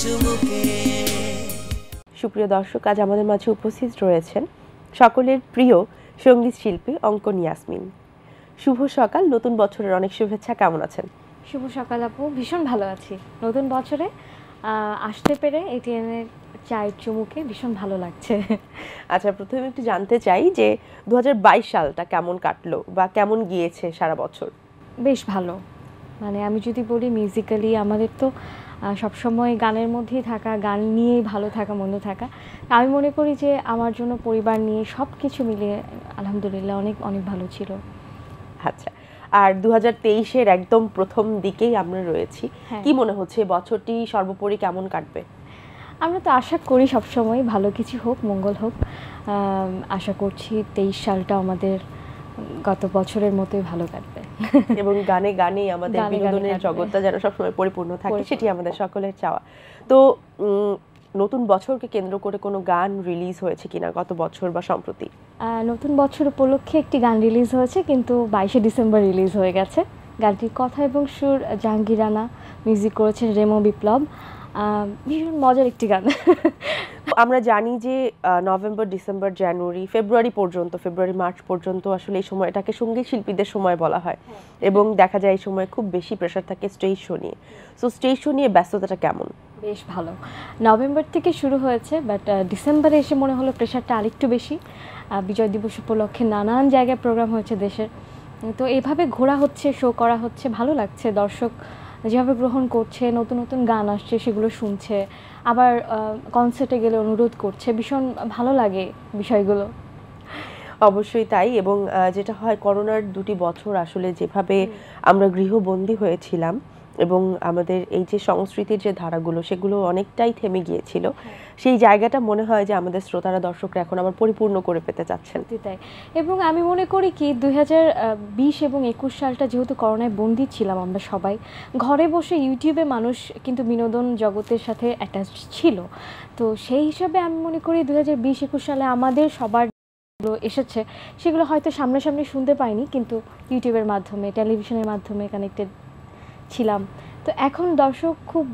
চুমুকে। সুপ্রিয় দর্শক, আজ আমাদের মাঝে উপস্থিত রয়েছেন সকলের প্রিয় সঙ্গীত শিল্পী অঙ্কন ইয়াসমিন। শুভ সকাল, নতুন বছরের অনেক শুভেচ্ছা। কেমন আছেন? শুভ সকাল আপু, ভীষণ ভালো আছি। নতুন বছরে আসতে পেরে এটিএনের চায়ের চুমুকে ভীষণ ভালো লাগছে। আচ্ছা, প্রথমে একটু জানতে চাই যে 2022 সালটা কেমন কাটলো বা কেমন গিয়েছে সারা বছর? বেশ ভালো। মানে আমি যদি বলি মিউজিক্যালি আমাদের তো সবসময় গানের মধ্যেই থাকা, গান নিয়েই ভালো থাকা মন্দ থাকা। আমি মনে করি যে আমার জন্য পরিবার নিয়ে সব কিছু মিলিয়ে আলহামদুলিল্লাহ অনেক অনেক ভালো ছিল। আচ্ছা, আর 2023-এর একদম প্রথম দিকেই আমরা রয়েছি। কি মনে হচ্ছে বছরটি সর্বোপরি কেমন কাটবে? আমরা তো আশা করি সবসময় ভালো কিছু হোক, মঙ্গল হোক। আশা করছি 23 সালটা আমাদের গত বছরের মতোই ভালো কাটবে এবং গানে গানে আমাদের বিনোদনের জগৎটা যেন সবসময় পরিপূর্ণ থাকে, সেটি আমাদের সকলের চাওয়া। তো নতুন বছরকে কেন্দ্র করে কোনো গান রিলিজ হয়েছে কিনা গত বছর বা সম্প্রতি? নতুন বছর উপলক্ষে একটি গান রিলিজ হয়েছে, কিন্তু 22শে ডিসেম্বর রিলিজ হয়ে গেছে। গানটির কথা এবং সুর জাহাঙ্গীর রানা, মিউজিক করেছেন রেমো বিপ্লব। ভীষণ মজার একটি গান। আমরা জানি যে নভেম্বর, ডিসেম্বর, জানুয়ারি, ফেব্রুয়ারি পর্যন্ত, ফেব্রুয়ারি মার্চ পর্যন্ত আসলে এই সময়টাকে সঙ্গীত শিল্পীদের সময় বলা হয় এবং দেখা যায় এই সময় খুব বেশি প্রেশার থাকে স্টেজ শো নিয়ে। সো স্টেজ শো নিয়ে ব্যস্ততাটা কেমন? বেশ ভালো। নভেম্বর থেকে শুরু হয়েছে, বাট ডিসেম্বরে এসে মনে হলো প্রেশারটা আরেকটু বেশি। বিজয় দিবস উপলক্ষে নানান জায়গায় প্রোগ্রাম হয়েছে দেশের। তো এইভাবে ঘোরা হচ্ছে, শো করা হচ্ছে, ভালো লাগছে। দর্শক যেভাবে গ্রহণ করছে, নতুন নতুন গান আসছে সেগুলো শুনছে, আবার কনসার্টে গেলে অনুরোধ করছে, ভীষণ ভালো লাগে বিষয়গুলো। অবশ্যই তাই। এবং যেটা হয়, করোনার 2টি বছর আসলে যেভাবে আমরা গৃহবন্দী হয়েছিলাম এবং আমাদের এই যে সংস্কৃতির যে ধারাগুলো সেগুলো অনেকটাই থেমে গিয়েছিল, সেই জায়গাটা মনে হয় যে আমাদের শ্রোতারা, দর্শকরা এখন আবার পরিপূর্ণ করে পেতে চাচ্ছেন। তাই। এবং আমি মনে করি কি 2020 এবং 21 সালটা যেহেতু করোনায় বন্দী ছিলাম আমরা সবাই, ঘরে বসে ইউটিউবে মানুষ কিন্তু বিনোদন জগতের সাথে অ্যাটাচ ছিল। তো সেই হিসাবে আমি মনে করি 2020-21 সালে আমাদের সবার এসেছে, সেগুলো হয়তো সামনাসামনি শুনতে পাইনি, কিন্তু ইউটিউবের মাধ্যমে, টেলিভিশনের মাধ্যমে কানেক্টেড ছিলাম। তো এখন দর্শক খুব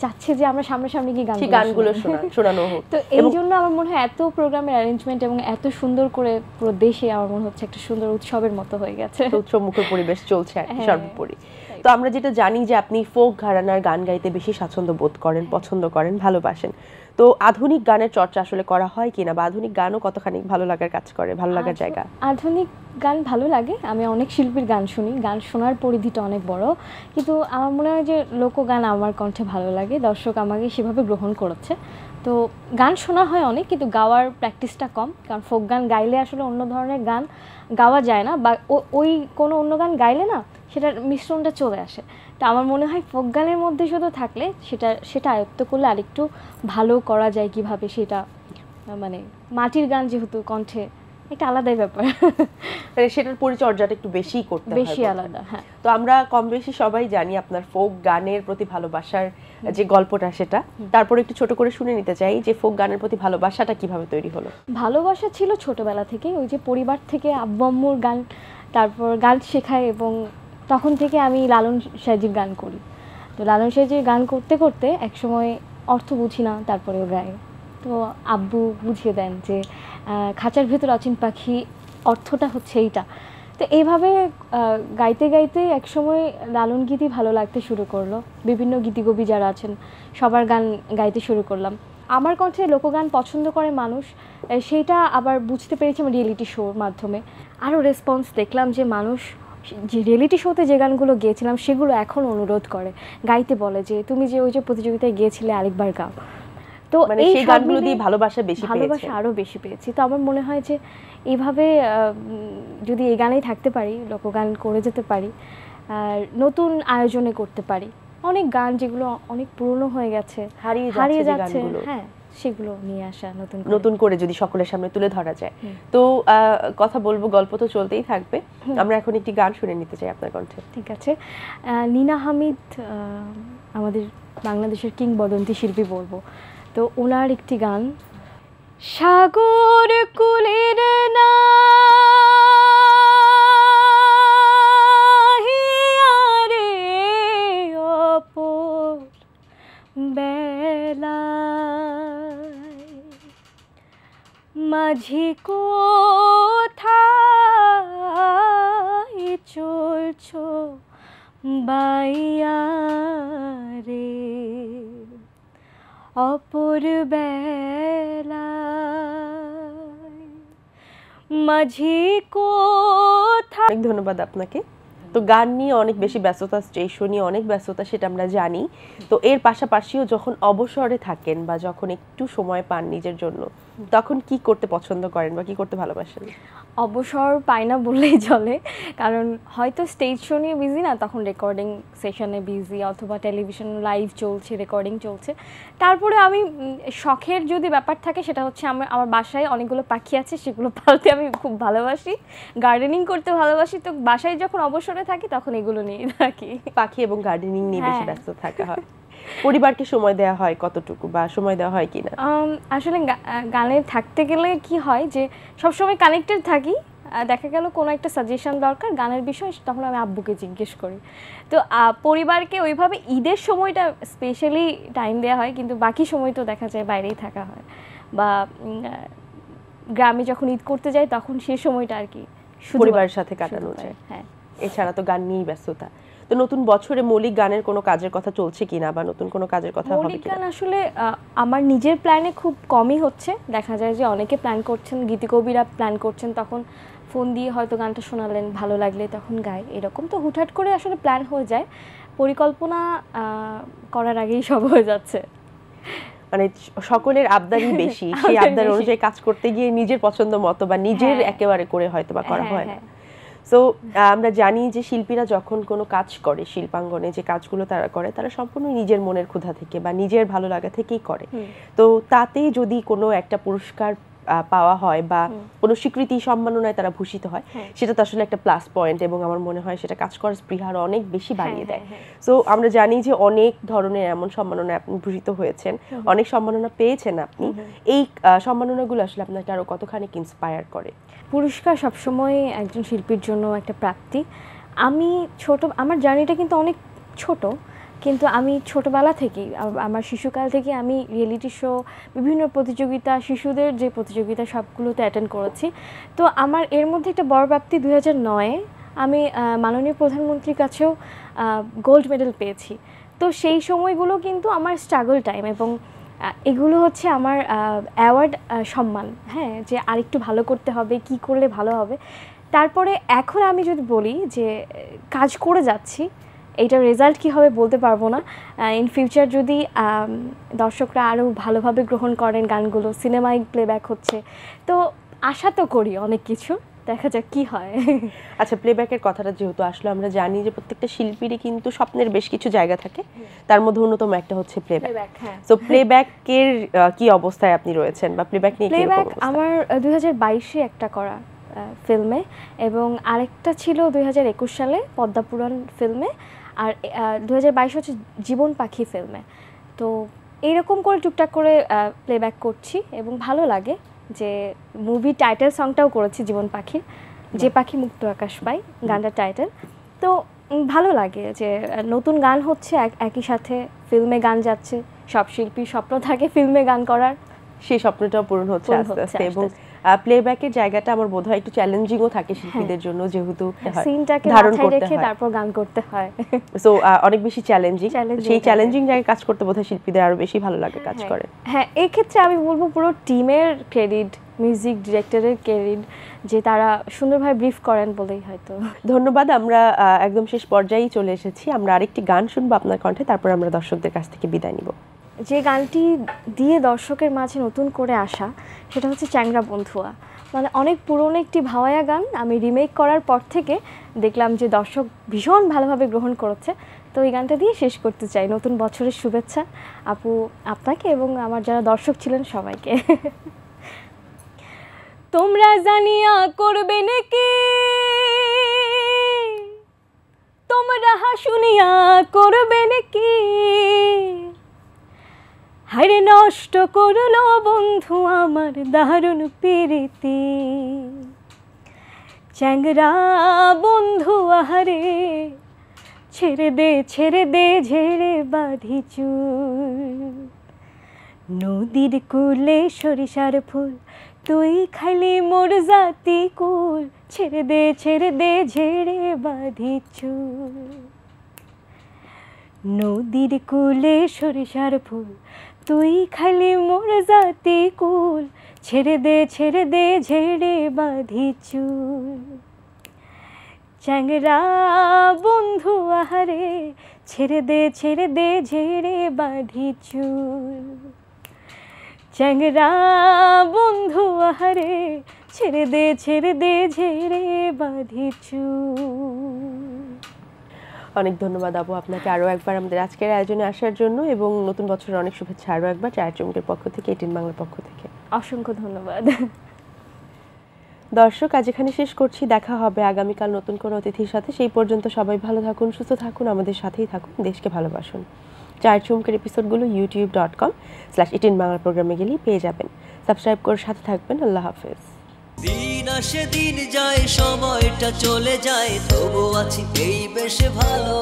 চাচ্ছে যে আমরা সামনাসামনি গিয়ে গানগুলো শোনানো হোক। তো এই জন্য আমার মনে হয় এত প্রোগ্রামের অ্যারেঞ্জমেন্ট এবং এত সুন্দর করে পুরো দেশে আমার মনে হচ্ছে একটা সুন্দর উৎসবের মতো হয়ে গেছে। উৎসবমুখর পরিবেশ চলছে আর কি সর্বোপরি। তো আমরা যেটা জানি যে আপনি ফোক ঘরানার গান গাইতে বেশি স্বাচ্ছন্দ্য বোধ করেন, পছন্দ করেন, ভালোবাসেন। তো আধুনিক গানের চর্চা আসলে করা হয় কিনা, বা আধুনিক গানও কতখানি ভালো লাগার কাজ করে, ভালো লাগার জায়গা? আধুনিক গান ভালো লাগে। আমি অনেক শিল্পীর গান শুনি, গান শোনার পরিধিটা অনেক বড়, কিন্তু আমার মনে হয় যে লোকগান আমার কণ্ঠে ভালো লাগে, দর্শক আমাকে সেভাবে গ্রহণ করেছে। তো গান শোনা হয় অনেক, কিন্তু গাওয়ার প্র্যাকটিসটা কম, কারণ ফোক গান গাইলে আসলে অন্য ধরনের গান গাওয়া যায় না, বা ওই কোনো অন্য গান গাইলে না সেটার মিশ্রণটা চলে আসে। তো আমার মনে হয় ফোক গানের মধ্যে শুধু থাকলে সেটা আয়ত্ত করলে আরেকটু ভালো করা যায় কিভাবে, সেটা মানে মাটির গান যেহেতু কণ্ঠে একটা আলাদাই ব্যাপার, সেটার পরিচর্যাটা একটু বেশি করতে হয়, বেশি আলাদা। হ্যাঁ, তো আমরা কম বেশি সবাই জানি আপনার ফোক গানের প্রতি ভালোবাসার যে গল্পটা, সেটা তারপরে একটু ছোট করে শুনে নিতে চাই যে ফোক গানের প্রতি ভালোবাসাটা কিভাবে তৈরি হলো। ভালোবাসা ছিল ছোটবেলা থেকে, ওই যে পরিবার থেকে আব্বু আম্মুর গান, তারপর গান শেখায়, এবং তখন থেকে আমি লালন সাহেজির গান করি। তো লালন সাহেজির গান করতে করতে একসময় অর্থ বুঝি না, তারপরেও গাই। তো আব্বু বুঝিয়ে দেন যে খাঁচার ভেতর অচিন পাখি অর্থটা হচ্ছে এইটা। তো এইভাবে গাইতে গাইতে একসময় লালন গীতি ভালো লাগতে শুরু করলো, বিভিন্ন গীতিকবি যারা আছেন সবার গান গাইতে শুরু করলাম। আমার কণ্ঠে লোকগান পছন্দ করে মানুষ, সেইটা আবার বুঝতে পেরেছি আমি রিয়েলিটি শোর মাধ্যমে। আরও রেসপন্স দেখলাম যে মানুষ যে রিয়েলিটি শোতে যে গানগুলো গিয়েছিলাম সেগুলো এখন অনুরোধ করে, গাইতে বলে যে তুমি যে ওই যে প্রতিযোগিতায় গিয়েছিলে আরেকবার গাও। তো এই গানগুলো দিয়ে ভালোবাসা আরও বেশি পেয়েছি। তো আমার মনে হয় যে এইভাবে যদি এই গানেই থাকতে পারি, লোকগান করে যেতে পারি, আর নতুন আয়োজনে করতে পারি, অনেক গান যেগুলো অনেক পুরনো হয়ে গেছে, হারিয়ে যাচ্ছে, হ্যাঁ, সেগুলো নিয়ে আসা নতুন করে যদি সকলের সামনে তুলে ধরা যায়। তো কথা বলবো, গল্প তো চলতেই থাকবে। আমরা এখন একটি গান শুনে নিতে চাই আপনার কণ্ঠে। ঠিক আছে, নীনা হামিদ আমাদের বাংলাদেশের কিংবদন্তি শিল্পী বলবো, তো ওনার একটি গান, সাগর কুলের না বেলায় মাঝি কোথায় চলছো বাইয়া রে, অপর বেলায় মাঝি কোথায়। অনেক ধন্যবাদ আপনাকে। তো গান নিয়ে অনেক বেশি ব্যস্ততা, স্টেজ শো নিয়ে অনেক ব্যস্ততা, সেটা আমরা জানি। তো এর পাশাপাশিও যখন অবসরে থাকেন বা যখন একটু সময় পান নিজের জন্য, তখন কি করতে পছন্দ করেন বা কি করতে ভালোবাসেন? অবসর পাই না বললেই চলে, কারণ হয়তো স্টেজ শো নিয়ে বিজি না, তখন রেকর্ডিং সেশনে বিজি, অথবা টেলিভিশন লাইভ চলছে, রেকর্ডিং চলছে। তারপরে আমি শখের যদি ব্যাপার থাকে, সেটা হচ্ছে আমার বাসায় অনেকগুলো পাখি আছে, সেগুলো পালতে আমি খুব ভালোবাসি, গার্ডেনিং করতে ভালোবাসি। তো বাসায় যখন অবসরে থাকি তখন এগুলো নিয়ে থাকি। পাখি এবং গার্ডেনিং নিয়ে বেশি ব্যস্ত থাকা হয়। পরিবারকে সময় দেওয়া হয় কতটুকু, বা সময় দেওয়া হয় কিনা? আসলে গানে থাকতে গেলে কি হয় যে সবসময় কানেক্টেড থাকি। দেখা গেল কোনো একটা সাজেশন দরকার গানের বিষয়, তখন আমি আব্বুকে জিজ্ঞেস করি। তো পরিবারকে ওইভাবে ঈদের সময়টা স্পেশালি টাইম দেওয়া হয়, কিন্তু বাকি সময় তো দেখা যায় বাইরেই থাকা হয়, বা গ্রামে যখন ঈদ করতে যাই তখন সেই সময়টা আর কি পরিবারের সাথে কাটানো যায়। হ্যাঁ, এছাড়া তো গান নিয়েই ব্যস্ততা। তো নতুন বছরে মৌলিক গানের কোনো কাজের কথা চলছে কিনা, বা নতুন কোনো কাজের কথা হবে মৌলিক কিনা? গান আসলে আমার নিজের প্ল্যানে খুব কমই হচ্ছে। দেখা যায় যে অনেকে প্ল্যান করছেন, গীতিকবিরা প্ল্যান করছেন, তখন ফোন দিয়ে হয়তো গানটা শোনালেন, ভালো লাগলে তখন গায়, এরকম তো হুটহাট করে আসলে প্ল্যান হয়ে যায়। পরিকল্পনা করার আগেই সব হয়ে যাচ্ছে। মানে সকলের আবদারই বেশি, সেই আবদার অনুযায়ী কাজ করতে গিয়ে নিজের পছন্দ মতো বা নিজের একেবারে করে হয়তো বা করা হয় না। সো আমরা জানি যে শিল্পীরা যখন কোনো কাজ করে, শিল্পাঙ্গনে যে কাজগুলো তারা করে, তারা সম্পূর্ণ নিজের মনের ক্ষুধা থেকে বা নিজের ভালো লাগা থেকেই করে। তো তাতে যদি কোনো একটা পুরস্কার পাওয়া হয় বা কোনো স্বীকৃতি সম্মাননায় তারা ভূষিত হয়, সেটা তো আসলে একটা প্লাস পয়েন্ট, এবং আমার মনে হয় সেটা কাজ করার স্পৃহা অনেক বেশি বাড়িয়ে দেয়। সো আমরা জানি যে অনেক ধরনের এমন সম্মাননায় আপনি ভূষিত হয়েছেন, অনেক সম্মাননা পেয়েছেন আপনি। এই সম্মাননাগুলো আসলে আপনাকে আরো কতখানি ইন্সপায়ার করে? পুরস্কার সবসময় একজন শিল্পীর জন্য একটা প্রাপ্তি। আমার জার্নিটা কিন্তু অনেক ছোট, কিন্তু আমি ছোটবেলা থেকেই, আমার শিশুকাল থেকে আমি রিয়েলিটি শো, বিভিন্ন প্রতিযোগিতা, শিশুদের যে প্রতিযোগিতা সবগুলোতে অ্যাটেন্ড করেছি। তো আমার এর মধ্যে একটা বড় প্রাপ্তি 2009-এ আমি মাননীয় প্রধানমন্ত্রীর কাছেও গোল্ড মেডেল পেয়েছি। তো সেই সময়গুলো কিন্তু আমার স্ট্রাগল টাইম, এবং এগুলো হচ্ছে আমার অ্যাওয়ার্ড, সম্মান, হ্যাঁ, যে আরেকটু ভালো করতে হবে, কি করলে ভালো হবে। তারপরে এখন আমি যদি বলি যে কাজ করে যাচ্ছি, এইটার রেজাল্ট কী হবে বলতে পারবো না। ইন ফিউচার যদি দর্শকরা আরও ভালোভাবে গ্রহণ করেন গানগুলো, সিনেমায় প্লেব্যাক হচ্ছে, তো আশা তো করি অনেক কিছু, দেখা যাক কি হয়। আচ্ছা, প্লেব্যাকের কথাটা যেহেতু আসলে, আমরা জানি যে প্রত্যেকটা শিল্পীরই কিন্তু স্বপ্নের বেশ কিছু জায়গা থাকে, তার মধ্যে অন্যতম একটা হচ্ছে প্লেব্যাক। সো প্লেব্যাকের কি অবস্থায় আপনি রয়েছেন, বা প্লেব্যাক নিয়ে কি রকম অবস্থা? আমার 2022-এ একটা করা ফিল্মে, এবং আরেকটা ছিল 2021 সালে পদ্মাপুরাণ ফিল্মে, আর 2022 হচ্ছে জীবন পাখি ফিল্মে। তো এইরকম করে টুকটাক করে প্লেব্যাক করছি, এবং ভালো লাগে যে মুভি টাইটেল সংটাও করেছি জীবন পাখির, যে পাখি মুক্ত আকাশ পাই, গানটা টাইটেল। তো ভালো লাগে যে নতুন গান হচ্ছে, একই সাথে ফিল্মে গান যাচ্ছে। সব শিল্পীর স্বপ্ন থাকে ফিল্মে গান করার, সেই স্বপ্নটাও পূরণ হচ্ছে আস্তে আস্তে। এবং প্লেব্যাকের জায়গাটা আমার বোধহয় একটু চ্যালেঞ্জিংও থাকে শিল্পীদের জন্য, যেহেতু সিনটাকে মাথায় রেখে তারপর গান করতে হয়। সো অনেক বেশি চ্যালেঞ্জিং, সেই চ্যালেঞ্জিং জায়গায় কাজ করতে বোধহয় শিল্পীদের আরো বেশি ভালো লাগে কাজ করে। হ্যাঁ, এই ক্ষেত্রে আমি বলবো পুরো টিমের ক্রেডিট, মিউজিক ডিরেক্টরের ক্রেডিট, যে তারা সুন্দরভাবে ব্রিফ করেন বলেই হয়তো। ধন্যবাদ। আমরা একদম শেষ পর্যায়েই চলে এসেছি। আমরা আরেকটি গান শুনবো আপনার কণ্ঠে, তারপর আমরা দর্শকদের কাছ থেকে বিদায় নিব। যে গানটি দিয়ে দর্শকের মাঝে নতুন করে আসা, সেটা হচ্ছে চ্যাংরা বন্ধুয়া। মানে অনেক পুরনো একটি ভাওয়াইয়া গান, আমি রিমেক করার পর থেকে দেখলাম যে দর্শক ভীষণ ভালোভাবে গ্রহণ করেছে। তো এই গানটা দিয়ে শেষ করতে চাই। নতুন বছরের শুভেচ্ছা আপু, আপনাকে এবং আমার যারা দর্শক ছিলেন সবাইকে। তোমরা জানিয়া করবে নাকি, তোমরা শুনিয়া করবে নাকি, হায়রে নষ্ট করলো বন্ধু আমার দারুণ প্রীতি। চ্যাংরা বন্ধু আহারে ছেড়ে দে ঝেড়ে বাঁধি চুল, নদীর কূলে সরিষার ফুল, তুই খালি মোর জাতি কুল, ছেড়ে দে ঝেড়ে বাঁধি চুল, নদীর কূলে সরিষার ফুল, তুই খালি মোর জাতি কুল, ছেড়ে দে ঝেড়ে বাঁধি চুল, চ্যাংরা বন্ধু আহারে, ছেড়ে দে ঝেড়ে বাঁধি চুল, চ্যাংরা বন্ধু আহারে, ছেড়ে দে ঝেড়ে বাঁধি চুল। অনেক ধন্যবাদ আপু আপনাকে আরও একবার আমাদের আজকের আয়োজনে আসার জন্য, এবং নতুন বছরের অনেক শুভেচ্ছা আরও একবার চায়ের চুমুকের পক্ষ থেকে, এটিএন বাংলার পক্ষ থেকে। অসংখ্য ধন্যবাদ। দর্শক, আজ এখানে শেষ করছি। দেখা হবে আগামীকাল নতুন কোনো অতিথির সাথে। সেই পর্যন্ত সবাই ভালো থাকুন, সুস্থ থাকুন, আমাদের সাথেই থাকুন, দেশকে ভালোবাসুন। চায়ের চুমুকের এপিসোডগুলো youtube.com/এটিএন বাংলা প্রোগ্রামে গেলেই পেয়ে যাবেন। সাবস্ক্রাইব করে সাথে থাকবেন। আল্লাহ হাফেজ। দিন আসে দিন যায়, সময়টা চলে যায়, তবু আছি এই বেশ ভালো।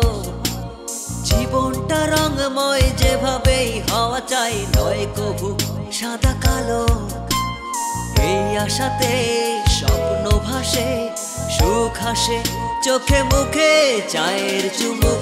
জীবনটা রঙময়, যেভাবেই হওয়া চাই, নয় কভু সাদা কালো। এই আশাতে স্বপ্ন ভাসে, সুখ হাসে চোখে মুখে, চায়ের চুমুক